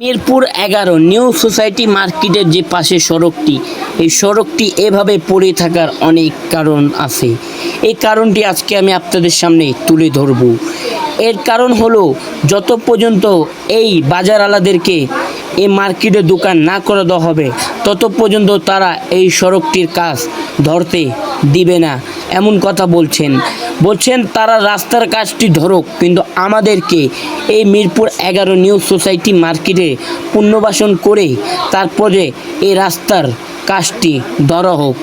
Mirpur ১১ new society মার্কেটের যে পাশে সড়কটি, এই সড়কটি এভাবে পড়ে থাকার অনেক কারণ আছে। এই কারণটি আজকে আমি আপনাদের সামনে তুলে ধরব। এর কারণ হলো, যত পর্যন্ত এই বাজারওয়ালাদেরকে এই মার্কেটে দোকান না করে দেওয়া হবে, তত পর্যন্ত তারা এই সড়কটির কাজ ধরতে দিবে না, এমন কথা বলছেন তারা রাস্তার কাজটি ধরুক, কিন্তু আমাদেরকে এই মিরপুর ১১ নিউ সোসাইটি মার্কেটে পুনর্বাসন করে তারপরে এই রাস্তার কাজটি ধরা হোক।